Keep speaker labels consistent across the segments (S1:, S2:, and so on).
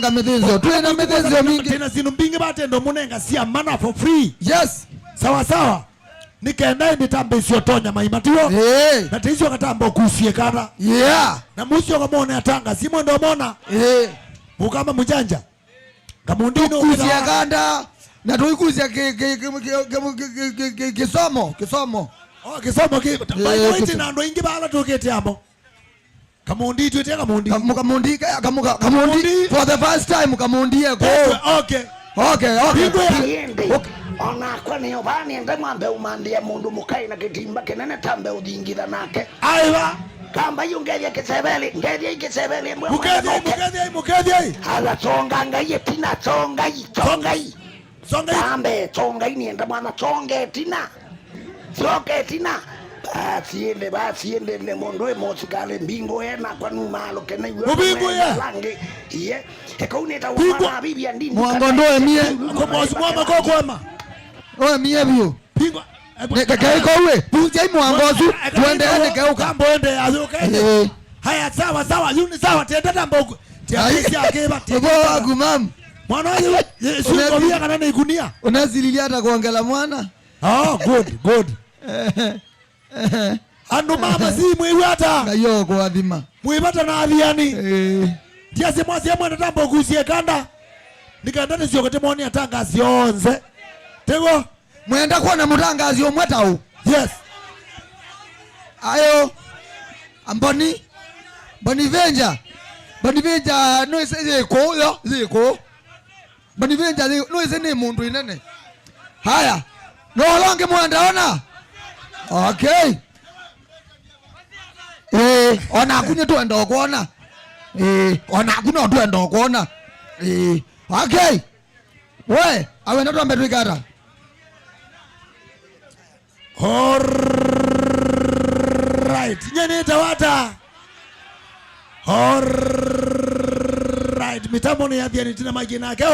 S1: kutenga methenzo. Twena methenzo mingi.
S2: Tena zinu mbingi batendo munenga sia mana for free.
S1: Yes.
S2: Sawa sawa. Nikaenda nitambe siotonya maimatio. Na tizo katambo kusie kana.
S1: Yeah.
S2: Na musio kamone atanga simo ndo mona. Mukama mujanja. Kamundino
S1: kusie kanda. Na tuikusia kisomo.
S2: Oh kisomo Bible iti na ndo ingi bala tukete amo. Kamundi tuite kamundi.
S1: Kamundi for the first time kamundi eko.
S2: Okay.
S3: Ona kwa ni obani ndamambe umandia mundu mukai na kitimba kenene tambe udingira nake.
S2: Aiwa.
S3: Kamba yungeria kisebeli, ngeria ikisebeli mwe.
S2: Mukedi.
S3: Hala songa ngai tina songa. Tambe songa ni ndamana songa tina. Songa tina. Basiende ne mondo e mosikale mbingo ena kwa numalo kena ywe.
S2: Mbingo ya.
S3: Lange. Ye. Ekauneta wana bibi andini.
S1: Mwangondo mie.
S2: Ko mwama ko kwema.
S1: Oe mie bio.
S2: Pingwa.
S1: Nekaiko we. Punja mwangozu. Tuende nekauka.
S2: Kambo ende azuke. Haya sawa. Yuni sawa tenda mbogo. Tiasi akeba.
S1: Boa gumam.
S2: Mwana wewe sio bia kana na igunia.
S1: Unazililia hata kuongela mwana.
S2: Oh good. Ando mama si mwewe hata.
S1: Ngayo kwa adhima.
S2: Mwewe na Athiani. Tiasi mwasi mwana tambo kusie kanda. Nikandane sio kote mwoni atanga sionze. Tego
S1: mwenda kuona mutangazi omweta u.
S2: Yes.
S1: Ayo amboni Bonivenja no ise ziko Bonivenja no ise ne mundu inene. Haya no longe mwenda ona. Okay. Ona kunye tuenda kuona. Ona kuno tuenda kuona. Okay. We awe ndo ambe twikara. Alright.
S2: Nyene tawata. Alright. Mitambo ni Athiani tina magina yake.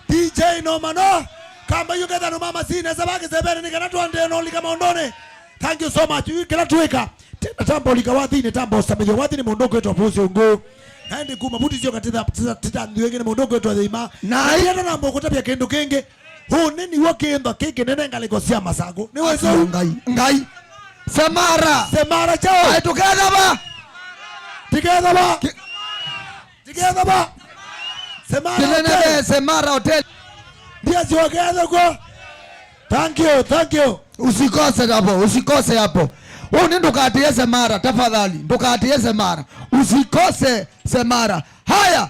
S2: DJ no mano. Kamba yugeda no mama sine sabaki sebere nikana tuande no lika maondone. Thank you so much. Kila tuweka. Tena tambo lika Wathini tambo samejo Wathini mondoko yetu apusi ungo. Haende kuma buti sio katida ndiwege mondoko yetu adhima.
S1: Na
S2: yena na mboko tapia kendo kenge. Nini wakenda keke nene ngalikosia masago. Ni wezo
S1: ngai. Semara
S2: chao.
S1: Ai together ba. Semara hotel.
S2: Dia together go. Thank you.
S1: Usikose hapo. Wewe ndokatie Semara tafadhali. Ndokatie Semara. Usikose Semara. Haya.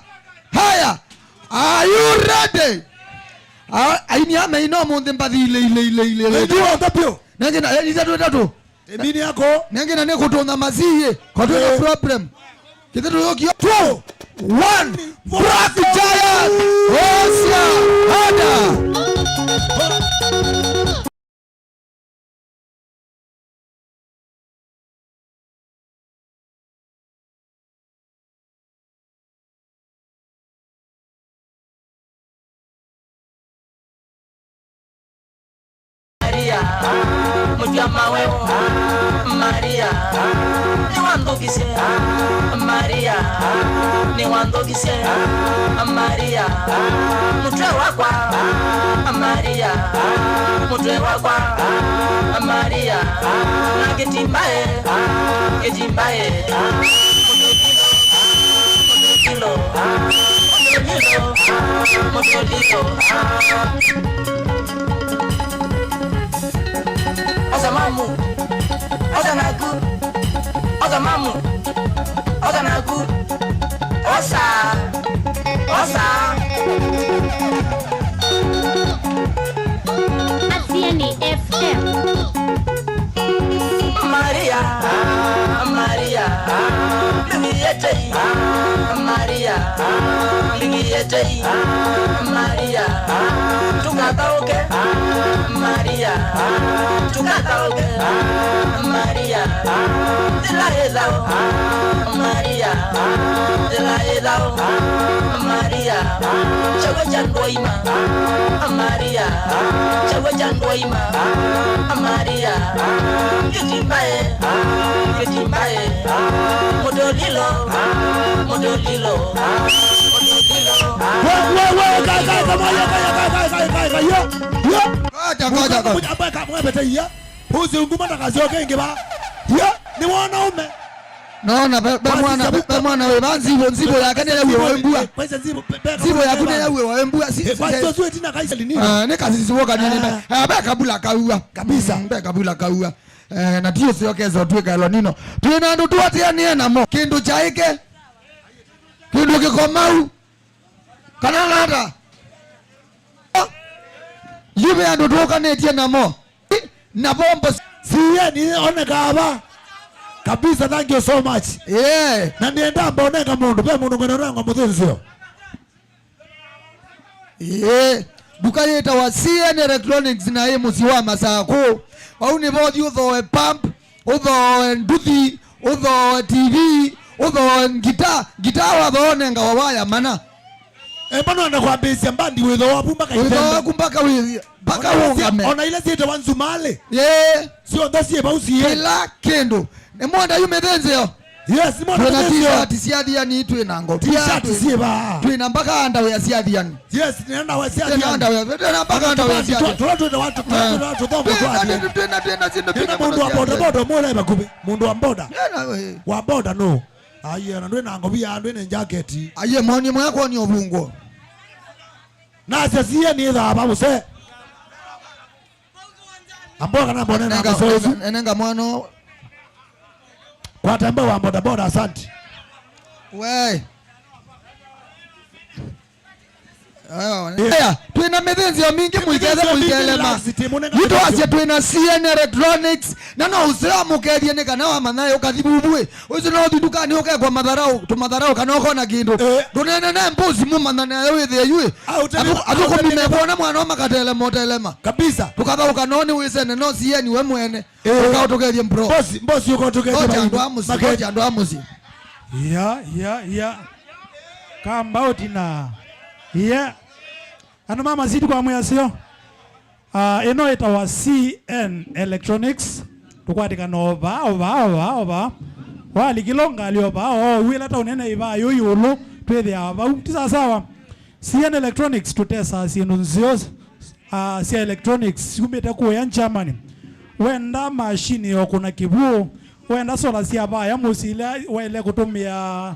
S1: Are you ready? Aini ame ino munde mbadile ile.
S2: Ndio ndapyo.
S1: Nangena itatu.
S2: Emini yako.
S1: Nangena ne kutonga maziye. Kwa tuna problem. Kitatu yokio. 2 1 Black Giant. Wasya. Hada.
S4: Mujama wewe Maria ni wandogise Maria ni wandogise Maria mutwe wakwa Maria mutwe wakwa Maria na ketimbae mutodilo Ozamamu, Ozanagu, Ozamamu, Ozanagu, Osa.
S5: Athiani FM.
S4: Maria, Lingiyete, Maria, Tukataoke, Maria, Maria, Delaezao, Maria, Chawachandoima, Maria, Maria, Ketimbae, Modolilo,
S2: yo.
S1: Ngoja.
S2: Abaka mwebete ya. Puzi unguma na kazi yoke ingeba. Ya, ni wanaume.
S1: Naona bamwana we banzibo yakane yawe wembua. Zibo yakune yawe wembua si.
S2: Kwacho zwe tina kaisa lini.
S1: Ne kazi ziwoka nini. Kabula kaua kabisa. Kabula kaua. Na dio sio kezo tweka lo nino. Twina ndo tuatia ni namo. Kindu chaike. Kindu kikomau. Kana lada. Yube ando toka netie namo. Na bombo
S2: siye ni onekaba. Kabisa, thank you so much.
S1: Yeah.
S2: Na nienda mboneka mundu pe mundu ngene rango muthunzio.
S1: Yeah. Duka yeta wa CN Electronics na ye musiwa masako. Au ni bodi utho pump, utho nduthi, utho TV, utho guitar wa thone nga wawaya mana.
S2: Bano anakwambia mbandi wetho wapu mpaka
S1: ipembe. Wetho mpaka we mpaka ungame.
S2: Ona ile sito wanzumale.
S1: Yeah.
S2: Sio ndasi bausi ye.
S1: Kila kendo. Emonda yumedenze yo.
S2: Yes, mwana
S1: t-shirt siadiani twina ngo.
S2: T-shirt siba.
S1: Twina mpaka anda we siadiani.
S2: Yes, nenda we siadiani.
S1: Anda we mpaka anda we siadiani.
S2: Twende watu dongo twende. Twende mundu wa boda mole bakube. Mundu wa boda. Wa boda no. Aye na ndwena ngo bia ndwena jacket.
S1: Aye moni mwako ni obungo.
S2: Na sasa ni za babu se. Amboga na mbona na kasozu.
S1: Enenga mwana
S2: kwa tembo wa boda boda, asante.
S1: We. Yeah, twina mithinzi ya mingi muigeze muigelema. Yitu asia twina CN Electronics. Na no usira mukerie ni kana wa manayo ukathibubwe. Uzi no thiduka ni uke kwa madharau, tumadharau kana ukona kindu. Ndunene na mbuzi mu manana yo ithe yue. Atuko mimebona mwana makatele motelema.
S2: Kabisa.
S1: Tukatha ukanoni wisene no CN we mwene. Ukautokerie mpro.
S2: Bosi uko tokerie.
S1: Ngoja ndo amusi.
S5: Ya. Kamba otina. Yeah. Ano mama zidi kwa mwasio. Eno ita wa CN Electronics. Tukwatika no ba. Wali kilonga alioba. Wila ta unene iba yoyolo. Twede aba. Tisa sawa. CN Electronics tutesa sinunzio. CN Electronics kumeta kuwa ya Germany. Wenda machine yokuna kibu. Wenda sola siaba ya musila. Wele kutumia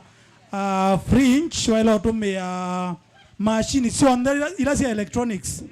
S5: fringe. Wele kutumia machine sio ila si electronics.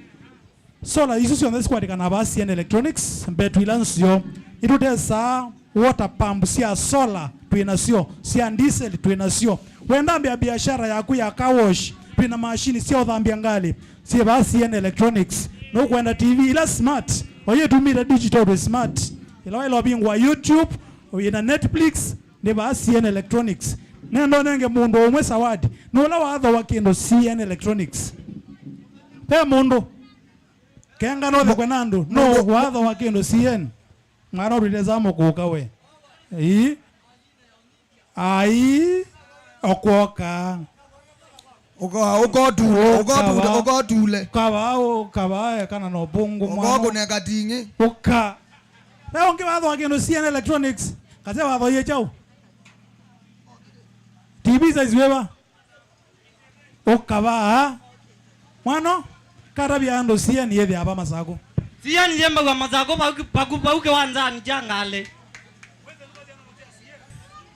S5: Sola isu sio ndesi kwa kana ba CN Electronics betu ilansio itutesa water pump sia solar tuinasio sia diesel tuinasio wenda mbia biashara yaku ya car wash tuna machine sio dhambia ngali si ba CN Electronics no kwenda TV ila smart oye tumira digital to smart ila bingwa YouTube ina Netflix ne ba CN Electronics. Nendo nenge mundu omwe sawadi. Nola watho wakindo CN Electronics. Pe mundu. Kenga no the kwenando. No watho wakindo CN. Ngaro rilezamo kuka we. Ai okwoka.
S1: Ugo tule.
S5: Kawa kana no bungu
S1: mwa. Ugo ne katinge.
S5: Uka. Pe onge watho wakindo CN Electronics. Kaze watho ye chao. TV za izweba okaba mwana karabia ando CN yethe aba masako
S6: CN yemba kwa masako pauke wanzani jangale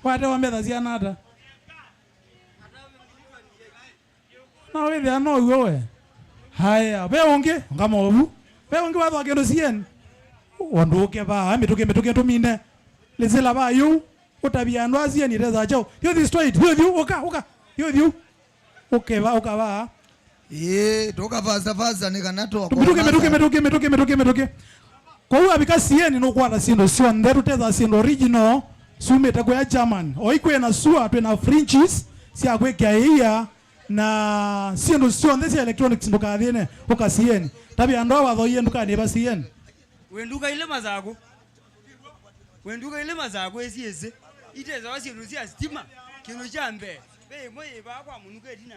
S5: wate wambetha CN ata na wethe ano iwe haya be onge ngama obu be onge watho akendo CN wanduke ba amituke tumine lezela ba yu utabia ndo CN ireza chao yo this straight yo oka yo okay ba
S1: toka fasa nikanato
S5: metuke kwa hiyo abika CN no kwanda sindo sio nderu teza sindo original sumeta kwa German oikwe na sua tuna fringes si akweka hiya na sindo sio ndesi electronics ndo kadhene oka CN tabia ndo watho yendo kane ba CN
S6: wenduka ile mazako esieze iteza wasiru sia stima kino chambe be moye ba kwa munuke dina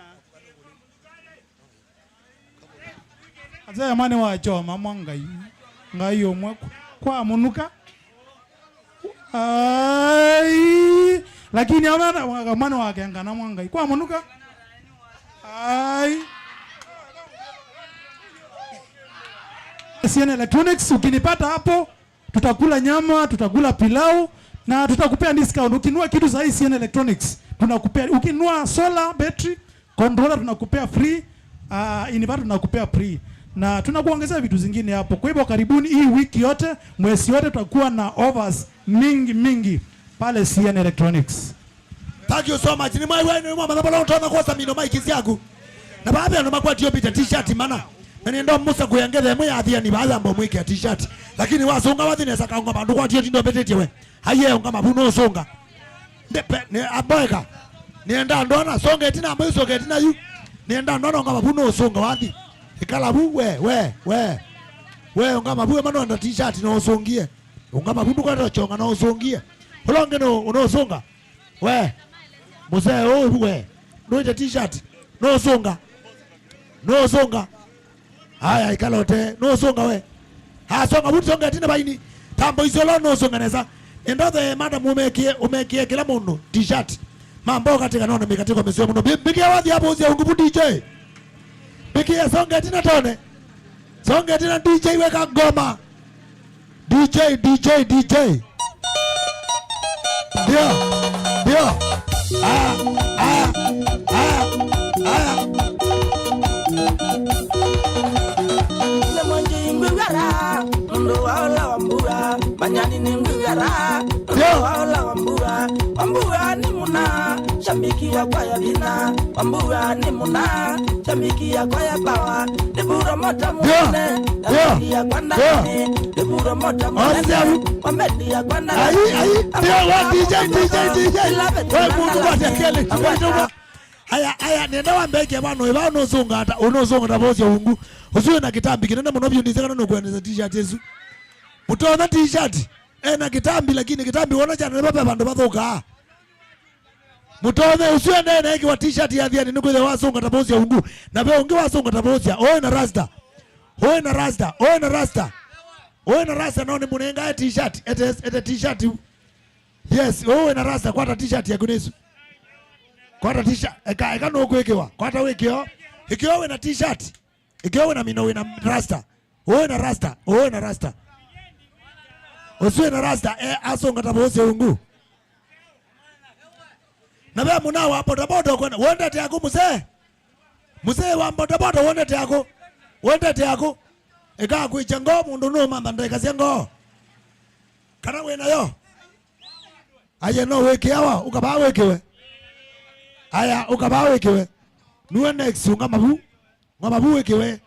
S5: azaya mane wa choma mwangai ngayo mwe kwa munuka ai lakini amana mane wa kenga na mwangai kwa munuka ai CN Electronics. Ukinipata hapo tutakula nyama, tutakula pilau na tutakupea discount. Ukinunua kitu sahihi CN Electronics tunakupea. Ukinunua solar, battery, controller tunakupea free, inverter tunakupea free. Na tunakuongezea vitu zingine hapo. Kwa hivyo karibuni hii wiki yote, mwezi yote tutakuwa na offers mingi pale CN Electronics.
S2: Thank you so much. Ni mai wewe ni mama baba utaona kwa samino mic yangu. Na baadhi ya noma kwa tio pita t-shirt mana. Na nienda musa kuyangeza mwe Athiani baadhi ambo mwike t-shirt. Lakini wasonga wathine sakaunga bandu kwa tio tindo betete we. Haye unga mabuno songa. Ndepe ne aboeka. Nienda ndona songa tina ambo songa tina yu. Nienda ndona unga mabuno songa wathi. Ikala bu we unga mabuwe mano anda t-shirt no songie. Unga mabuno kwa chonga no songie. Holonge no unosonga. We Mzee we no t-shirt no songa haya ikalote no songa we songa buti songa tina baini tambo isolo no songa neza endo the madam umekie kila mundu t-shirt mambo katika nono mikatiko mesio muno bikia wathi hapo usia ungubu DJ bikia songa tina tone songa tina DJ weka ngoma DJ ndio
S4: Banyani ni ngwara, wala wambura ni muna, shambiki ya kwaya bina, wambura ni muna, shambiki ya kwaya bawa, debura mota mune, shambiki ya kwanda mune, debura mota mune, wamedi ya kwanda
S2: Aya nenda wambeke bano eba onozonga tabozi ungu usiwe na kitambi kinenda muno byundizeka no kwendeza t-shirt yesu mutona t-shirt na kitambi lakini kitambi wona jana baba bandu bathoka mutone usiwe ndene iki wa t-shirt ya Athiani niko ile wasonga tabozi ungu na be unge wasonga tabozi oe na rasta no ni munenga t-shirt ete t-shirt yes oe na rasta kwa t-shirt ya kunesu kwa t-shirt eka no kwekewa kwa ta wekeo ikio we na t-shirt ikio we na mino we na rasta oe na rasta usiwe na rasta asonga tabozi ungu na be munawa hapo bodaboda kwenda wonde te yako mzee wa bodaboda wonde te yako eka kuicha ngo mundu no mamba ndeka sengo kana we nayo aye no weke hawa ukaba wekewe aya ukaba wekewe nuwe next unga mabu wekewe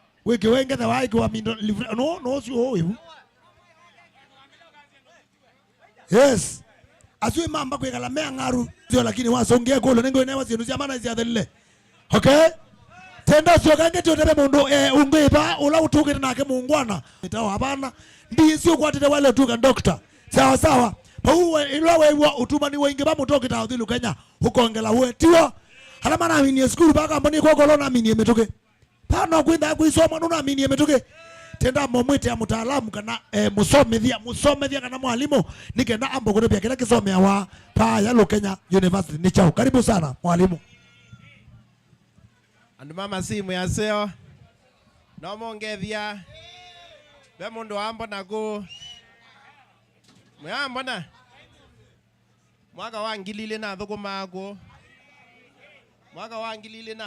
S2: ngetha waiki wa mindo no si ho ibu yes asui mamba kwekala mea ngaru sio lakini wasongea kolo nengo newa sinu sia mana sia thele okay tenda sio kange totebe mundu ungeba ula utuke nake muungwana itawa hapana ndi sio kwatete wale tuka doctor sawa pauwe ilo wewe utumani wengeba mutoke ta thilu Kenya ukongela we tiwo hala mana amini school baka mboni kwa kolona amini emetoke pana kwenda kuisoma nuna amini emetoke tenda momwete ya mutaalamu kana musomethia kana mwalimu nikenda ambo kutopia kila kisomea wa pa ya Kenya University ni chao. Karibu sana mwalimu.
S7: Andu mama simu ya seo no mongethia be mundu ambo naku mwambo na mwaka wa ngilile na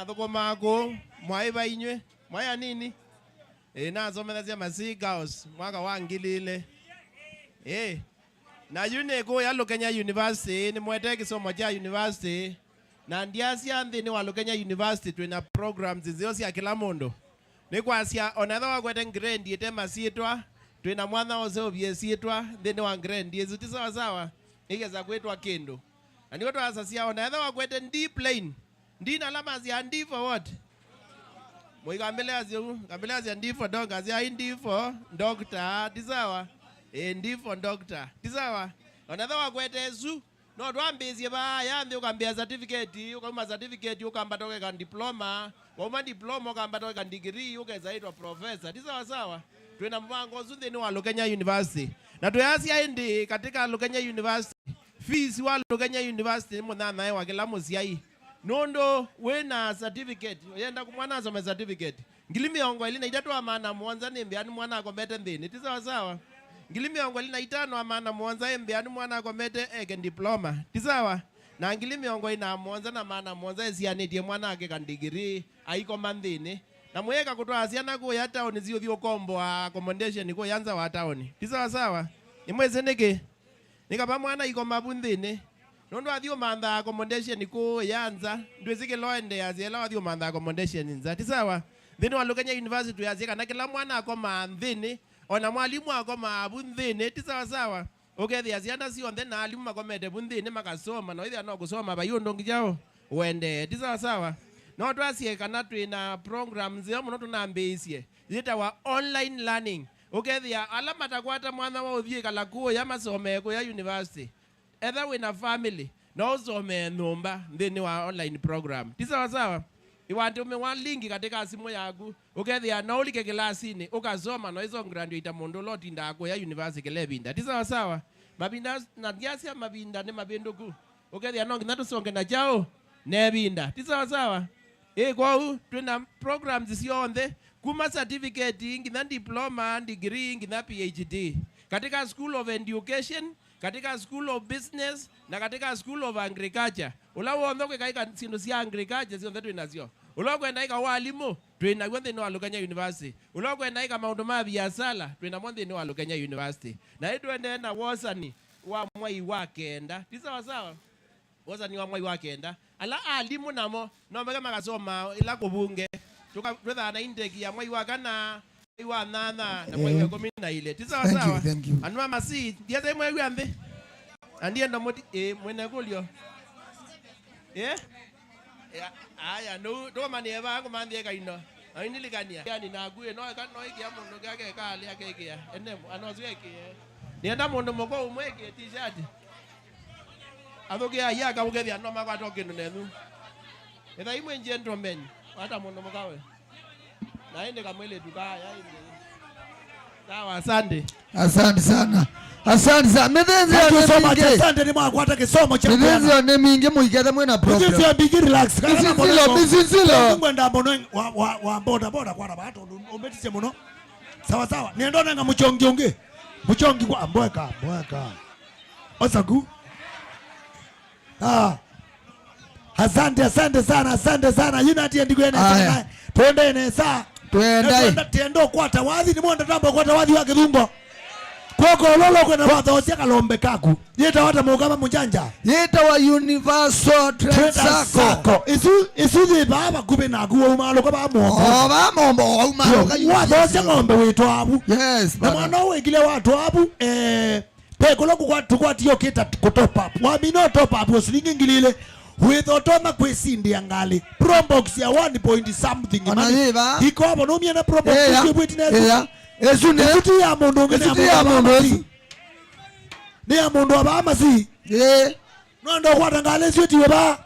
S7: thugumako mwaiba inywe mwaya nini nazomethia masigaos mwaka wa ngilile na yuneko ya Kenya University ni mwete kisomo cha university na ndiasia nthini wa Kenya University twina programs zio cia kila mundu ni kwasia onetha wa gwete grade ite masietwa twina mwana ose obiesietwa nthini wa grade yezu ti sawa igeza kwetwa kindu na ndio twasasia onetha wa gwete D plane ndina alama cia D for what Gambelea ndifo donga zia ndifo doctor tisawa ndifo doctor tisawa onatha wakwete zu no twambizie ba yambe ukambia certificate ukama certificate ukamba toke ka diploma woma diploma ukamba toke ka degree ukezaitwa professor tisawa twina mpango zunde ni wa Kenya University na tuyasia ndi katika Kenya University fees wa Kenya University ni mwana wa kila musiai nondo wena certificate yenda kumwana asome certificate ngilimiongwa ilina itatu amana mwanza nembiani mwana akomete ndini tisawa sawa ngilimiongwa ilina itano amana mwanza embiani mwana akomete eke diploma tisawa na ngilimiongwa ina mwanza na mana mwanza esianitie mwana ake kandigiri aiko mandhini na mweka kutoa asiana ko ya town zio thio kombo accommodation ko yanza wa town tisawa sawa imweze neke nikapa mwana iko mabundhini nondo athio mantha accommodation ko yanza ndwezike loende aziela athio mantha accommodation nzati sawa thini wa Lukenya University yazika na kila mwana akoma nthini ona mwalimu akoma bunthini tisawa sawa okethi azianda sio then na alimu makomete bunthini makasoma no ithia no kusoma bayundo ngijao wende tisawa sawa no twasie kana twina programs yo muno tunambiisie zita wa online learning okethia ala matakwata mwana wa uthie kala kuo ya masomeko ya university either wina family no usome numba thini wa online program tisawa sawa iwante umewa linki katika simu yaku ukethia no ulike kilasini ukasoma no izo graduate mundu lotinda ako ya university lebinda tisawa sawa mabinda na diasia mabinda ne mabendoku ukethia no ngina tusonge na jao nebinda tisawa sawa kwa twina programs sionthe kuma certificate ngina diploma degree ngina PhD katika school of education katika school of business na katika school of agriculture ulawo ndoko kaika sindu sia agriculture sio ndetu inazio uloko ndaika walimu twina gwethe no Lukenya University uloko ndaika maundu ma biashara twina mwethe no Lukenya University na itwende na wasani wa mwai wa kenda tisawa sawa wasani wa mwai wa kenda ala alimu namo no mbega makasoma ila kubunge tukatwetha na intake ya mwai wa kana iwa nana na mwai wa 14 tisawa sawa anu mama si ndiye mwai wa mbe andie ndo moti mwene kulio aya no manieva ko mandie kaino aini ligania yani na gue no ka no ikia mundu gake kali akekia ene anozweke nienda mundu moko umweke t-shirt athokia ya ka ugethia no makwato kindu nethu etha imwe gentlemen hata mundu mukawe na ende kamwele tukaya inde sawa asante sana Methenzi ya nemingi asante ni mwangu hata kisomo cha Methenzi ya nemingi muikethe mwena problem Methenzi ya bigi relax Misizilo Mwenda mbono wa boda kwa na bato Umbetise mbono Sawa niendone nga mchongi kwa mbweka Osaku Asante sana Unity and Gwene Tuende nesa Tuendo kwa tawadhi ni mwenda tambo kwa tawadhi wake dhumbo Koko lolo kwena watho sia kalombe kaku yeta wata mugama munjanja yeta wa universal transako isu the baba kube na guo umalo kwa ba mombo umalo ka watho sia ngombe wetu abu yes na mwana we kile watu abu peko loku kwa tukwatio kita kutopa wa mino topa abu silingi ngilile withotoma kwesindi angali probox ya 1 point something mani iko hapo no miena probox kwetine Esu ya mundu ni ya mundu abama si nondo kwa tangale sio tiwe ba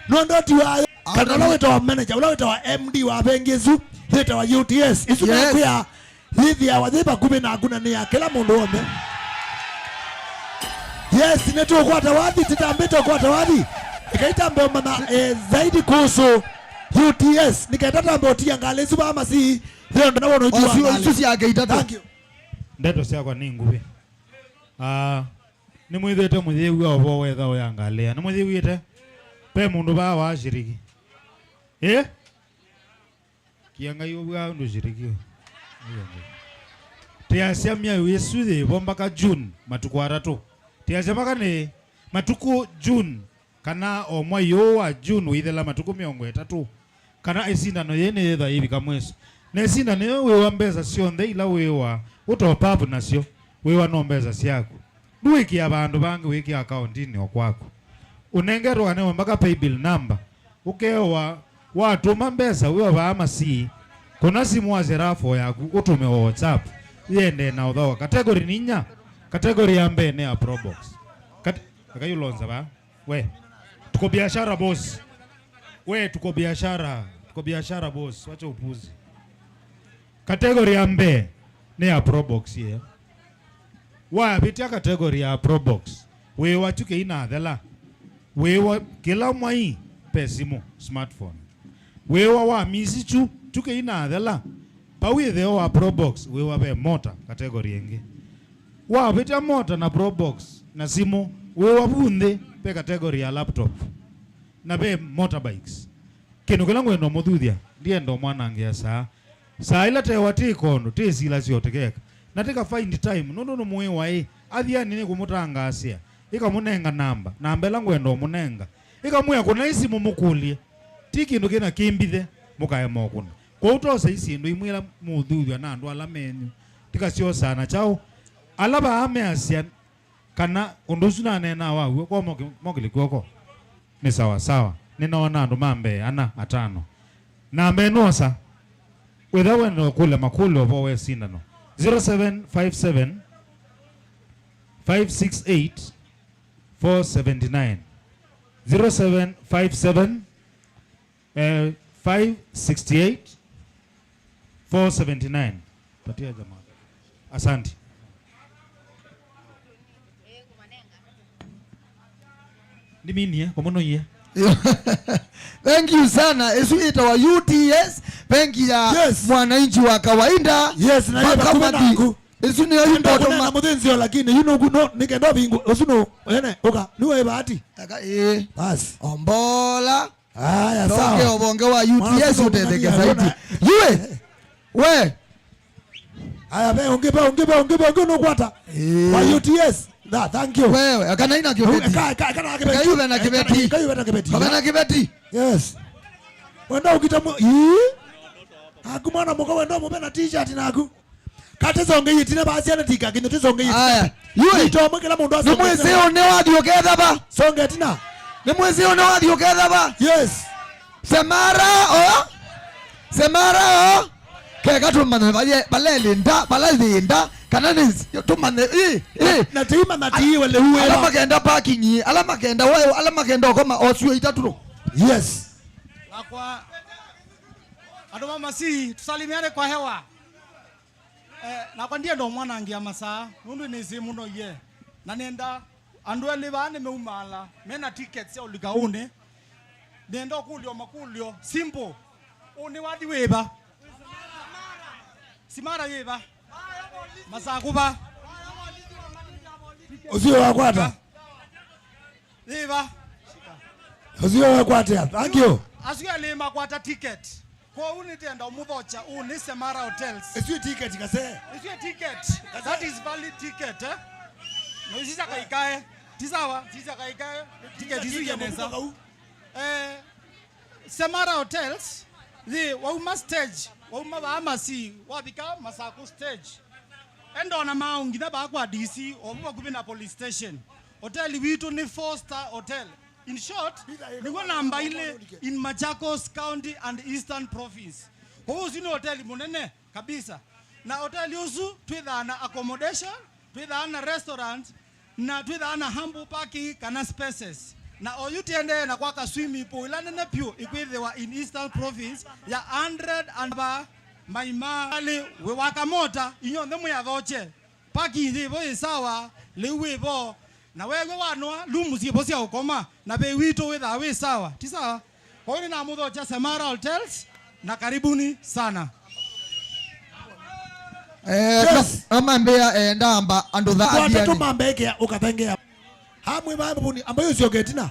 S7: nondo tiwa kana weto wa manager weto wa MD wa bengezu weto wa UTS isu kwa hivi awadhiba kube na hakuna ni ya kila mundu ombe yes neto kwa tawadhi titambeto kwa tawadhi ikaita mboma na zaidi kuhusu UTS nikaitata mboti angale suba ama si leo ndo naona unajua sisi yake itata ndeto sia kwa ninguwe ni mwithete muthiu wa wetha oyangalea ni muthiu ite pe mundu ba wa shiriki kianga yobwa ndo shiriki tiasia mia Yesu the bomba ka June matuko 3 tiasia makane matuko June kana omwa yo wa June withela matuko 3 kana esindano yene yetha hivi kamweso nesindano yo wewa mbeza sio nde ila wewa utopapu nasio wewa no mbeza siako duiki abandu bange wiki account ni okwako unengerwa ne mpaka pay bill number ukewa watu mambeza wewa baama si kuna simu wa zerafo yaku utume wa WhatsApp yende na udhawa category ninya category ya mbe ne ya probox akayulonza ba we tuko biashara boss we tuko biashara boss wacha upuzi category ya mbe ne ya probox ye wa bitia category ya probox we wachuke ina thela we wa kila mwai
S5: simu smartphone wewa wa misichu tuke ina thela pa we the wa pro box wewa be motor category yenge wa beta motor na pro box na simu wewa bunde pe category ya laptop na be motorbikes kino kila ngwendo muthuthia ndiye ndo mwana ngia saa ila te wati kondo te sila ciotekeka na tika find time no muwe wae Athiani ni kumutanga asia ika munenga namba ela ngwendo munenga ika muya kuna isi mumukulie tiki ndo kina kimbithe mukae mokuna kwa utosa isi ndo imwila muthuthia na andu ala menyu tika sio sana chao alaba ame asia kana undusuna nena wawe kwa mokili kwoko ni sawa ninaona andu mambe ana atano na menosa without when kule makulu obo we sindano 0757 568 479 0757 568 479 patia jamaa asante ndiminie komono ye
S1: Thank you sana. Esu ita wa UTS. Thank you ya mwananchi wa kawaida.
S2: Yes, na yeba kumenangu.
S1: Esu ni yoyi
S2: ndoto na mudenzio lakini kuno nikendo bingu. Esu no ene oka niwe bahati.
S1: Taka
S2: bas.
S1: Ombola.
S2: Haya sawa.
S1: Songe obonge wa UTS utendeke zaidi. Yue. We.
S2: Haya be ongebe no kwata. Wa UTS. Da, thank you.
S1: Wewe, akana ina kibeti.
S2: Kana kibeti.
S1: Kayuwe na kibeti. Kana kibeti.
S2: Yes. Wenda ukitamu. Akumana muka wenda mube na t-shirt naku. Kate zonge yitina basi ana tika kino tizonge yitina.
S1: Aya. Yue.
S2: Ito mweke la mundu asonge.
S1: Nimwezi one wadi oketha ba.
S2: Songe tina.
S1: Nimwezi one wadi oketha ba.
S2: Yes.
S1: Semara o. Kega tumane balelinda kanani tumane
S2: na tima na tiwe le huwe
S1: alama kenda parking alama kenda wewe alama kenda kama oswe itaturo.
S2: Yes.
S8: Kwa ando mama si tusalimiane kwa hewa na kwa ndiye ndo mwana ngia masaa nundu ni simu no ye na nenda andu ele bane meumala mena tickets ya ulikaune nenda kulio makulio simple uni wadi weba simara yeba masakuba
S2: Ozio wakwata
S8: yeba
S2: Ozio wakwata thank you
S8: asiya lema kwata ticket kwa unitenda umubocha uni Semara Hotels
S2: Esi ticket kase
S8: esi ticket that is valid ticket no sisa kaikae tisawa sisa kaikae ticket isu yeneza Semara Hotels the wauma stage wauma baama si wabika masaku stage endo na maungi na bakwa DC omuwa kubina police station hotel witu ni 4-star hotel. In short, ni namba ile in Machakos County and Eastern Province. Kwa hiyo hotel munene kabisa. Na hotel yusu twidhana accommodation, twidhana restaurant, na twidhana humble parking kana spaces. Na oyutiende na kwaka swimming pool ilane na pio ikwithiwa in Eastern Province ya 100 and ba maimali we wakamota inyo ndemu ya voche. Parking thibo isawa liwibo na wewe wanwa lumusie bosia ukoma na be wito witha we sawa ti sawa kwa hiyo na mudho cha Semara Hotels na karibuni sana
S1: amambea ndamba ando dha
S2: Athiani kwa tetu mambeke ukatengea hamwe mambo ambayo sio getina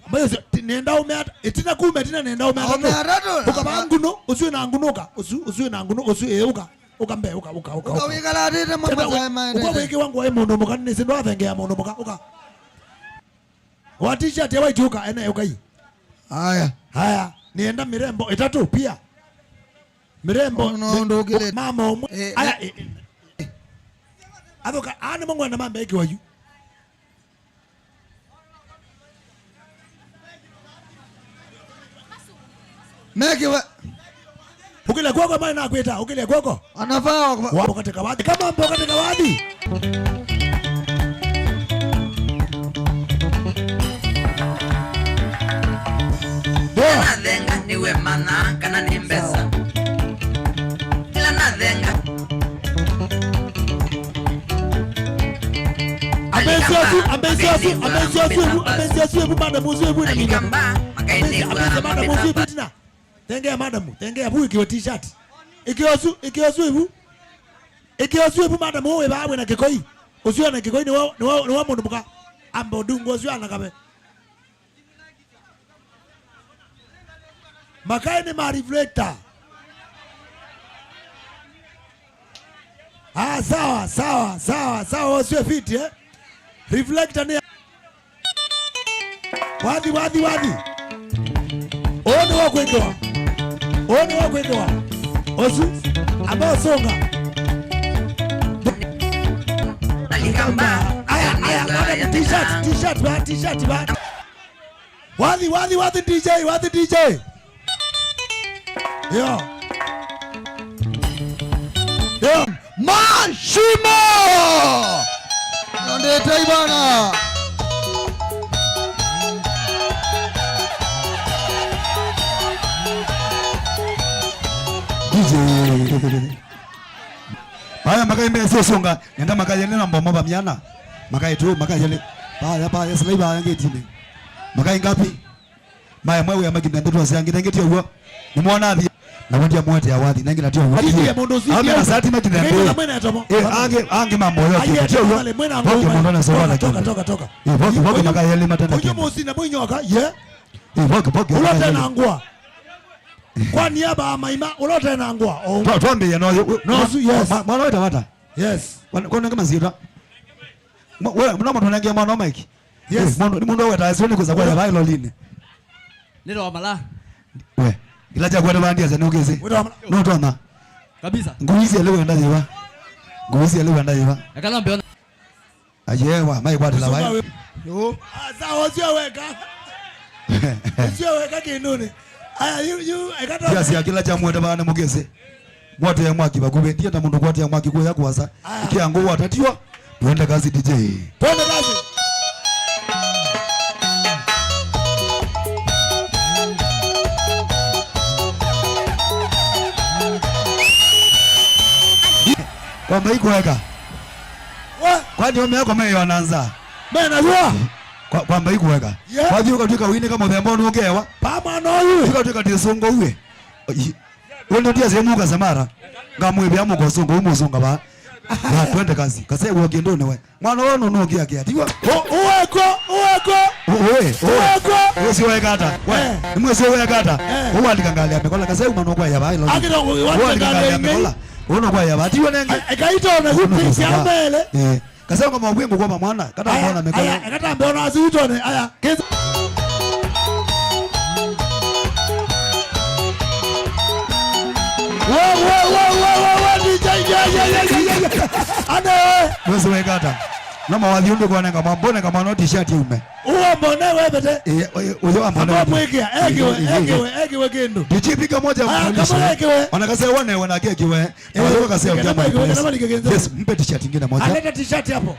S2: ambayo nenda umeata etina kume tina nenda umeata ukabanguno usiwe na ngunuka usiwe na ngunuka usiwe uka ukambe uka
S1: wikala rire mama maende
S2: uka wiki wangu wa mono muka ni sindo athengea mono muka uka wa t-shirt ya white uka ene uka hii haya nienda mirembo itatu pia mirembo
S1: ndogile
S2: mama aya adoka ane mungu na mambe yake wayu
S1: mekiwe
S2: ukile kwako maana nakuita ukile kwako
S1: anafaa
S2: wapo katika wadi kama mpo katika wadi
S9: Nathenga niwe mana kana ni mbesa kila nathenga
S2: amesio
S9: amesiosibu
S2: madam usibu na mimi
S9: alikamba makaini
S2: amesema madam usibu tena tengea madam tengea bu ikiwa t-shirt ikiyosu madam wewe bawe na kikoi usio na kikoi ni wa mundu muka ambo dungo usio anakabe makaini ma reflector. Sawa sio fit reflector ni wadi ono wa kwekewa osu ambao songa
S9: alikamba
S2: aya t-shirt ba wadi DJ yo
S1: Mashimo Ndete bwana
S2: Baya makai mbele songa nenda makai yale na mboma bamiana makai tu makai yale baya slay baya ngetini makai ngapi maya mwewe ya makinda ndoto asiangine ngeti huo nimuona athi na wandi amwete awathi nangi natio huo ame na sati makinda ndo ange mambo yote natio huo boke mondo na sawala toka boke makai yale matanda
S3: Unyo mosi na mwenyoka
S2: boke
S3: ulote na ngwa kwa niaba ya maima ulote na ngwa
S2: tuambie no yes mwana wetu wata
S3: yes
S2: kwa kama zira wewe mnamo tunangia mwana Mike yes mundu wetu asione kuzakwa ya bailo line
S10: nero mala
S2: we ila cha kwenda bandia za nogeze no tona
S10: kabisa
S2: nguizi leo enda yiva
S10: akala mbeona
S2: ajewa mai kwa la bai
S3: yo sawa sio weka kinuni aya you ekata
S2: yes ya kila cha mwenda bana mugeze mwote ya mwaki bakube ndia na mundu kwate ya mwaki kwa yakwasa ikiango watatiwa tuende kazi DJ
S3: twende kazi
S2: kwa maiko weka kwani wame yako mimi wanaanza
S3: mimi najua
S2: kwa maiko weka kwa hiyo katika wini kama thembo nugewa
S3: pama no yu
S2: katika tisongo uwe wone ndia zemuka samara ngamwebe amuko songo umuzunga ba na twende kazi kase uwe ndone we mwana wono no kia kia tiwa
S3: uweko
S2: wewe si weka hata wewe nimwe si weka hata uwa ndikangalia mekola kase umano kwa ya ba ilo
S3: akira uwa ndikangalia mekola
S2: uno kwa ya ba tiwa nenge
S3: ekaito na hipi ya mbele
S2: kase kama ubwengo kwa mwana kata mbona mekola
S3: aya kata mbona azitone aya keza
S2: ane wewe weka hata na mawadhi unde kwa nanga mbona kama no t-shirt ume
S3: uwa mbona wewe bete
S2: uyo ambona
S3: mwekea egiwe kendo
S2: dichipika moja mfundishe anakase wane wana kekiwe na kase ujama yes mpe t-shirt nyingine moja
S3: aleta t-shirt hapo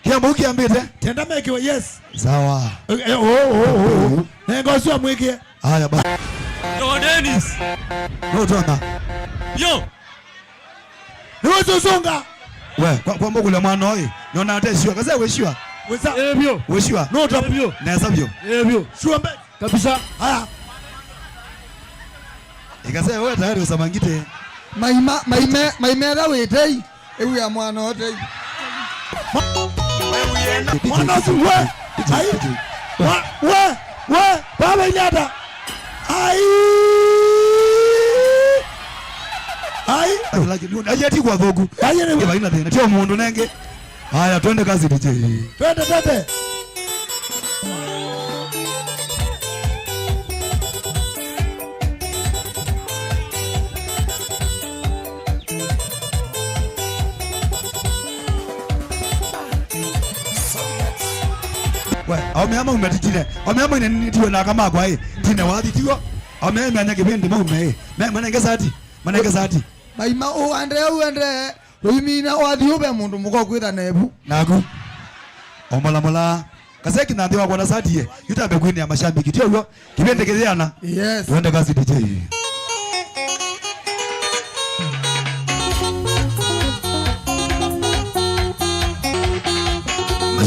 S2: kia mbuki ambite
S3: tenda mekiwe yes
S2: sawa
S3: nengo sio mwekea
S2: haya basi
S10: yo Dennis
S2: no tona
S10: yo
S3: niwezo songa
S2: we kwa mbogo la mwana oi nona ateshwa kase weshwa
S3: weza
S10: ebyo
S2: weshwa
S3: no tapyo
S2: neza byo
S10: ebyo
S3: shua mbe
S10: kabisa
S3: haya
S2: ikase wewe tayari usamangite
S1: maimera wetei ewe ya mwana wote
S3: mwana suwe ai we baba nyata ai
S2: ajeti kwa thogu
S3: ayene
S2: baina tena tio mundu nenge haya twende kazi DJ
S3: twende
S2: we ameama umetitile ameama ine tiwe na kama kwa hii tine wathi tiwa ameama nyake bendi mume manenge sati
S1: maima uande ruimina wathi ube mundu muko kwitha nebu
S2: nagu omola kase kinandi wa kwa sati ye yutambe kwini ya mashambiki tio yo kibende keziana
S1: yes
S2: twende kazi DJ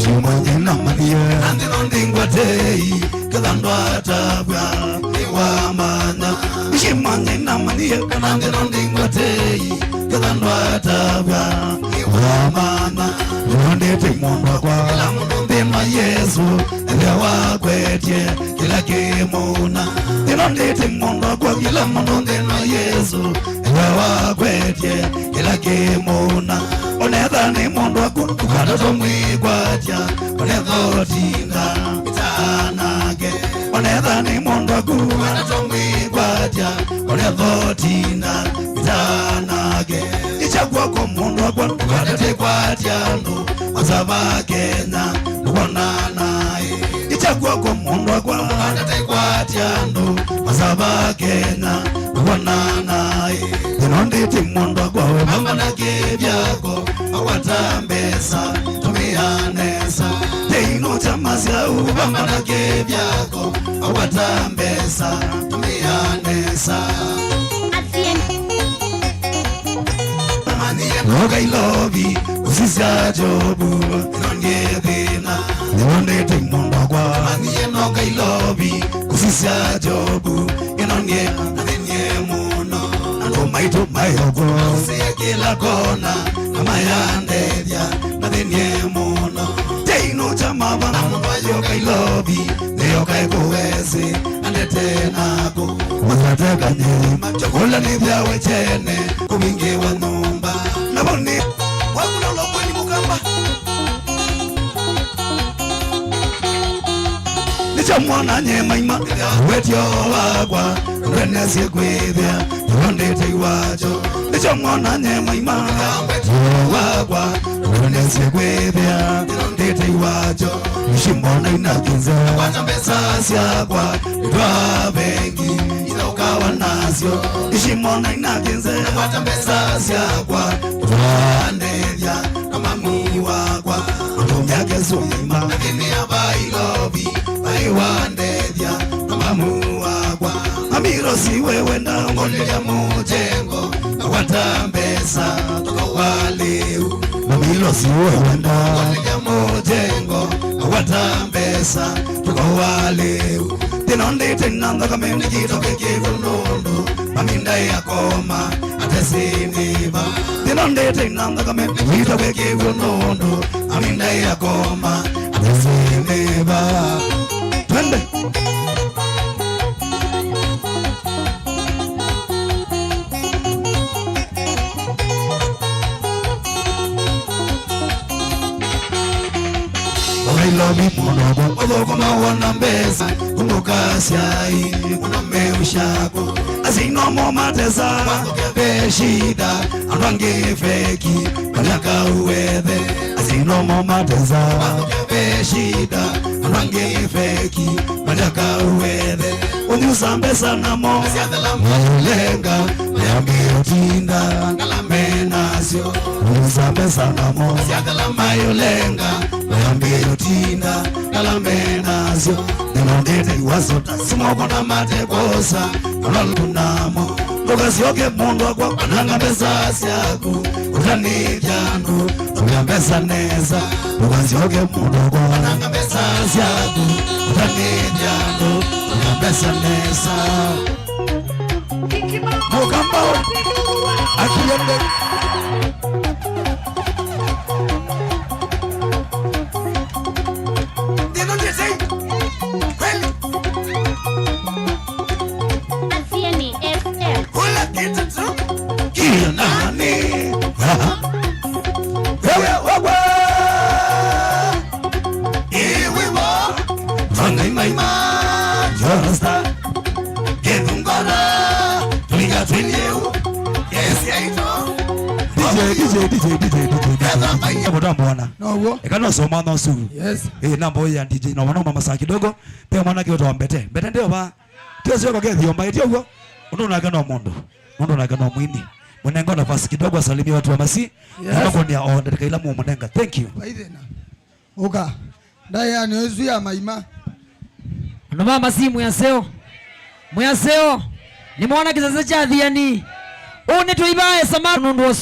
S2: Ishimanye namaniye Andino ndingwatei Kadandwa tabwa Niwa mana Ishimanye namaniye Andino ndingwatei Kadandwa tabwa Niwa mana Ndete mwondwa kwa Kila mundu ndima Yesu Ewa kwetie Kila kimuna Ndete mwondwa kwa Kila mundu ndima Yesu Ewa kwetie Kila kimuna Onetha ni mundu akunu Ukatoto mwigwatia Onetha otinga Mitanage Onetha ni mundu akunu Ukatoto mwigwatia Onetha otinga Mitanage Ichagua kwa mundu akunu Ukatote kwa tiandu Mazaba Kenya Ukona nae Ichagua kwa mundu akunu Ukatote kwa tiandu Mazaba Kenya Ukona nae Ndete mundu akunu Mama na kivyako Awatambesa tumianesa Teino chamasya ubamba na kevyako Awatambesa tumianesa Oga ilobi usisya jobu Inongedina Ndete mundu kwa Maniye noga ilobi usisya jobu Inongedina muno Maito mayogo Usiya kila kona Amayandedia Nadinye muno Teino chamaba Namunwa yoga ilobi Neyoka ekuwezi Andete nako Wazateka nyema Chokula nivya wechene Kumingi wa numba Naboni Wakuna ulopo ni mukamba Nicha mwana nyema ima Wetyo wagwa Renesi kwithia Ndete iwacho Nicha mwana nyema ima Wagwa Renesi kwithia Ndete iwacho Nishimona inakinza Watambesa siakwa Ndwa bengi Ilokawa nasyo Nishimona inakinza Watambesa siakwa Ndwa ndevya Kama miwakwa Ndumyake suyima Nakini abailobi Baiwa ndevya Kama muwakwa Amiro si wewe na ngolea mujengo Awatambesa Toka waleu Amiro si wewe na ngolea mujengo Awatambesa Toka waleu Tinondete nanga kameni kitoke kivunondo Maminda ya koma Atesiniva Tinondete nanga kameni kitoke kivunondo Maminda ya koma Atesiniva Twende Lobi monogo Odogo mawana mbeza Umukasiai Uname ushako Asino momateza Wakoke shida Anwange feki Kanyaka uwethe Asino momateza Wakoke shida Anwange feki Kanyaka uwethe Unyusa mbesa namo Malenga Mayambi utinda Ngalame nasyo Unyusa mbesa namo Mayolenga Mayambi utinda Ngalame nasyo Nilondete iwasota Simoko na mate kosa Nalunamo Lokasioke mundu wakwa Ananga mbesa siaku Utani jandu Tuya mbesa neza Lokasioke mundu wakwa Ananga mbesa siaku Utani jandu Tuya mbesa neza Mukambao Akiyende
S11: Athiani FM.
S2: Kula kitu tu Kia nani Wewe wawa Iwiwa Vangai maima Josta Gedungora Tuliga tulieu Yes yaito DJ Boda mwana
S1: No
S2: Ekano soma no su
S1: Yes
S2: Nambo ya DJ No wana mama saa kidogo Pea mwana kiyo towa mbete Mbete ndio ba Tio sio kwa kia thiomba Etio huo Uno nagano mundu Mundu nagano mwini Mwenengo nafasi kidogo asalimia watu wa masi Nako ni ya onda Tika mu mwenenga Thank you
S1: Baidena Oka Daya niwezu ya maima
S12: Noma masi Muyaseo Ni mwana kizaza cha Athiani Une tuibae Samara Nundu wa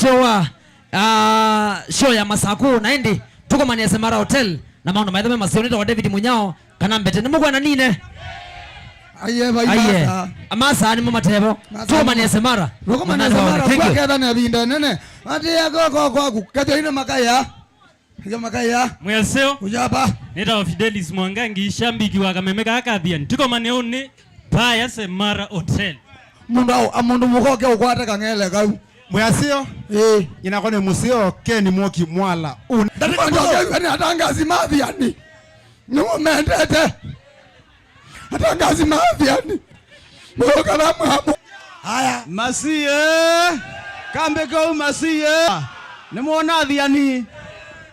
S12: show ya Masaku na hindi Tuko mani ya Samara Hotel na maono maitho masoneta wa David Munyao kana mbete ni mugwana nine
S1: aye baibasa
S12: amasa ni mamatebo tuma ni semara
S1: rokoma na semara kwa kedha na binda nene ati yako kwa kadhi ina makaya hiyo makaya
S10: mweseo
S1: ujaba
S10: neta Fidelis Mwangangi shambiki wa Kamemeka Athiani tuko maneoni baya semara hotel
S1: mundu mukoke ukwata kangele kau
S2: mwasio inakone musio keni mwoki mwala
S1: ndani atangazi Athiani nuo mendete atangazi Athiani mwoka na mwamu
S2: haya
S6: masie kambe kwa masie nimuona Athiani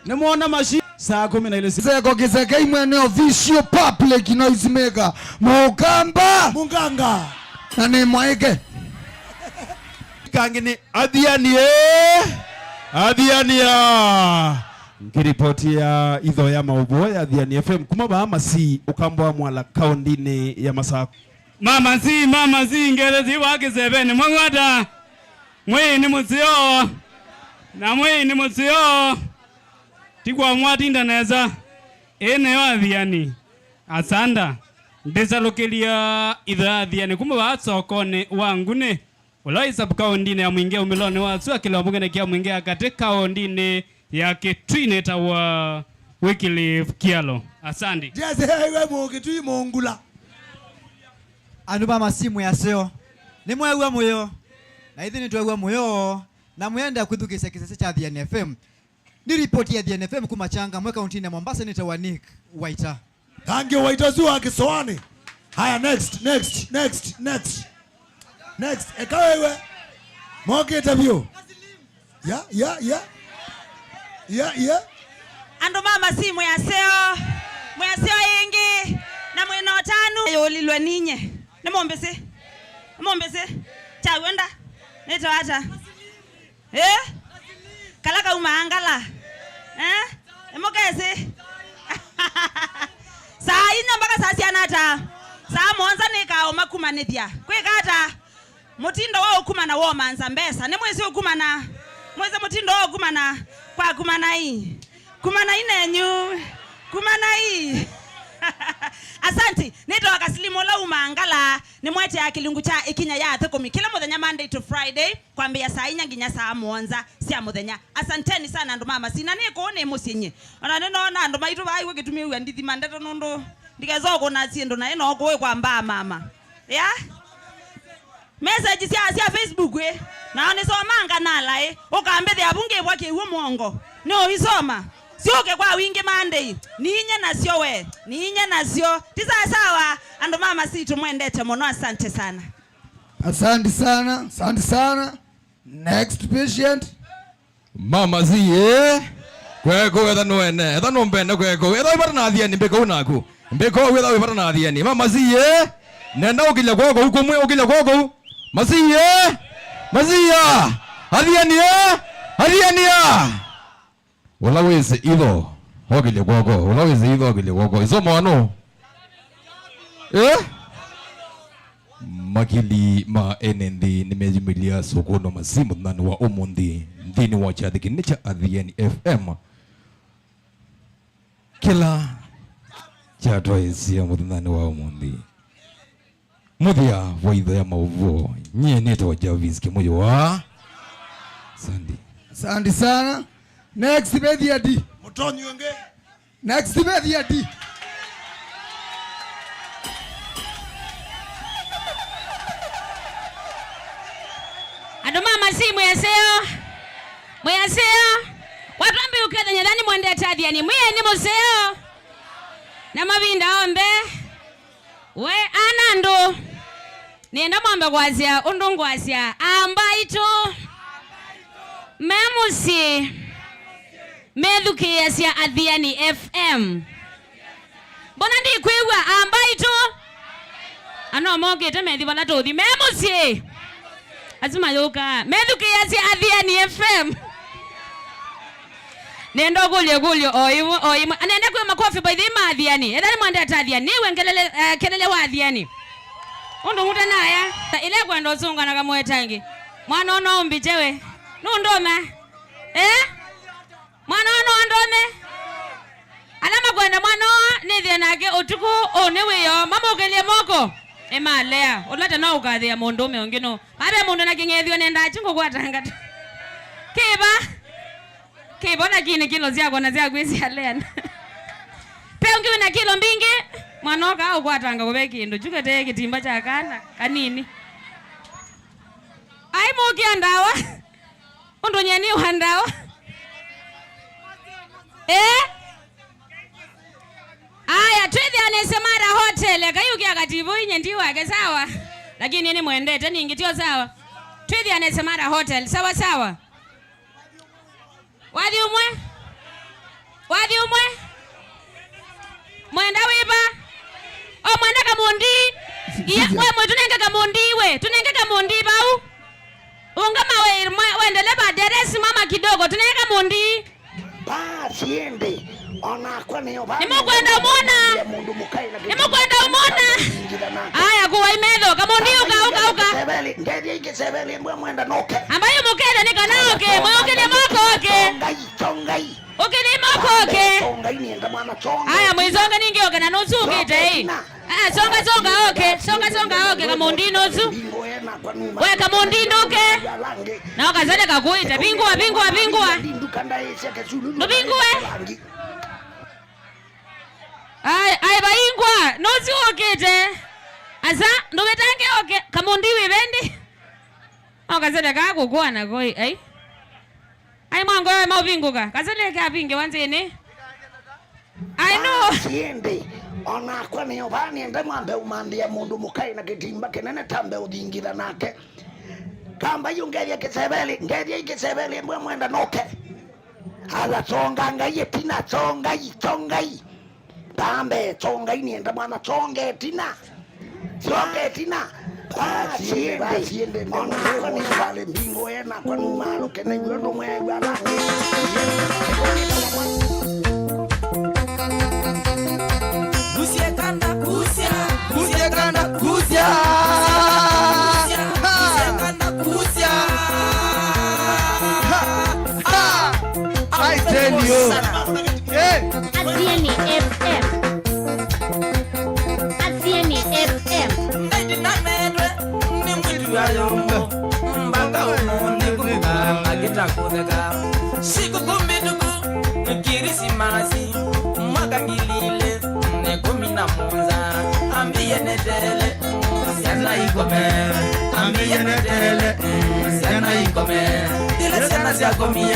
S6: nimuona mashi saa 10 ile
S1: seko kiseke imwene official public noise maker mukamba
S2: munganga
S1: na ni mwaike
S2: kangine Athiani Athiani ngiripoti ya idho ya maubo ya Athiani FM kuma ba masi ukambwa mwala kaundini ya Masako
S10: mama si ngerezi wake sebene mwangwata mwe ni muzio na mwe ni muzio tikwa mwati ndaneza ene wa Athiani asanda ndesalokelia idha Athiani kuma ba sokone wangune ulaisa kaundini ya mwingia umilone wa sua kila mbugene kia mwingia katika kaundini ya ketwineta wa Wycliffe Kialo asandi
S2: jeze hewe mwokitui mongula
S13: anuba masimu ya seo ni mwewe moyo na hithi nitwewe moyo na mwenda kuthukisa kisese cha Athiani FM ni ripoti ya Athiani FM kumachanga mweka untini ya Mombasa nitawa Nick Waita
S2: tangi Waita zuwa kisoani haya next ekawewe mwoki interview ya
S14: ando mama si mwaseo yengi na mweno tanu yolilwe ninye nemombese chawenda neto hata kalaka umaangala emokese saa inya mpaka saa sianata saa monza nikao makumanithia kwikata mutindo wa ukumana wo manza mbesa ni mwezi ukumana mwezi mutindo wa ukumana kwa kumana inenyu kumana hii asanti nito wakasilimu la umangala ni mwete ya kilungu cha ikinya ya athekumi kila muthenya Monday to Friday kwambia saa inya nginya saa muonza sia muthenya asanteni sana ndo mama sina niko ne musinye ona neno na ndo maitu bai wegitumia uya ndithi mandeto nondo ndikezo na siendo na eno ko kwa mba mama ya message sia Facebook na ni somanga nala ukambe the abunge bwake uwo mwongo no isoma sioke kwa wingi Monday ninye nasio we ninye nasio tisa sawa ando mama situ mwendete mono asante sana
S1: next patient
S15: mama ziye kweko wetha nwene etha nombene kweko wetha ibara na Athiani mbeko unaku mbeko wetha ibara na Athiani mama ziye nenda ukilya kwako huko mwe ukilya kwako maziye Athiani ulaweze idho ogile kwako isoma wano makili ma enendi nimejumilia sokono masimu nani wa umundi ndini wa chathikini cha Athiani FM kila chatwaisia mudhani wa umundi muthia wa idho ya mauvuo nye neto wa Javiski moyo wa
S1: Sandi sana next bethi adi
S2: mutonyi wenge
S1: next bethi adi
S11: ando mama si mwaseo watu ambi uketha nyadhani mwendete Athiani mwiye ni museo na mavinda ombe we anandu nenda mwambe kwasya undungu wasya ambaitu memusi methukia cia Athiani FM bona ndikwiwa ambaitu ano mokite methi bala tuthi memusi azima yoka methukia cia Athiani FM nenda gulyo oimo anenda kwa makofi by the Athiani edani mwandeta Athiani niwe kelele wa Athiani undu muta naya ile kwenda usunga na kamwetangi mwana ono umbijewe nundome mwana ono andome alama kwenda mwana nithia nake utuku uniwiyo mama ukelie moko emalea ulata no ukathia mundu ume ungino abe mundu na kingethio nenda chingo kwatanga kiba na kini kilo ziako na ziako isi alena pe ungiwe na kilo mbingi mwanoka au kwatanga kube kindu chukete kitimba cha kana kanini ai muki andawa undu nyeni uhandawa aya twethi anesemara hotel kayuki akativu inye ndiwake sawa lakini ni mwendete ningi tio sawa twethi anesemara hotel sawa sawa wathi umwe mwenda wipa o mwenda kamundi iya we tunenge kamundi bau ungama wendele baderesi mama kidogo tunenge kamundi
S3: basi ende onakwa niyo basi
S11: nimukwenda umona aya kuwa imetho kamundi uka
S3: ngedi ikisebeli mbwe mwenda noke
S11: ambayo mukenda nikanaoke mwokele mokoke
S3: chongai
S11: ukele mokoke
S3: chongai nienda mwana chongai
S11: aya mwizonga ningeoke na nusu ukite songa oke kamundi nusu we kamundi nuke na wakazale kakuita bingwa nubingwe ay baingwa nusu ukite asa ndubetange oke kamundi wibendi wakazale kakukwana koi ay mwango we maubinguka kazale kapinge wanzini I know
S3: siende onakwa niyo bani ende mwambe umandia mundu mukai na kitimba kinene tambe udingira nake kamba yungeria kisebeli mbwe mwenda noke ala chonga ye tina chongai tambe chongai niende mwana chonge tina siende onakwa niyo bali mbingo ena kwa numalo kene yuendo mwegwa langi
S1: I tell you.
S16: Athiani FM. Athiani FM.
S4: Siku kumbiduku Kirisimasi mwaka ngilile nekumi na moja ambiye netele siana ikome ambiye netele siana ikome ila siana siakomie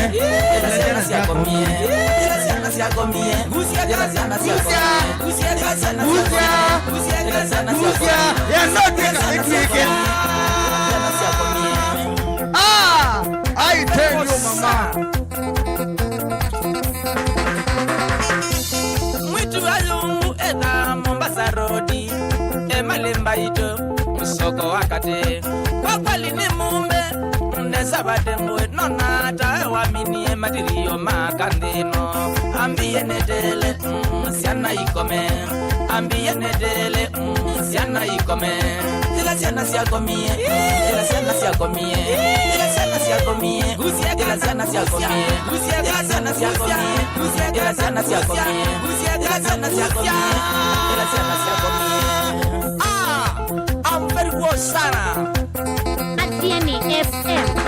S1: I tell you mama
S4: ena Mombasa Road emalemba ito msoko wakati kwa kweli ni mumbe ndesa bademwe nona ta wamini matirio makandino ambiye netele siana ikome ambiye netele siana ikome ila siana siakomie ila siana siakomie ila siana siakomie ila siana siakomie ila siana siakomie ila siana siakomie ila siana siakomie ila siana siakomie I'm very good sana
S16: Athiani FM.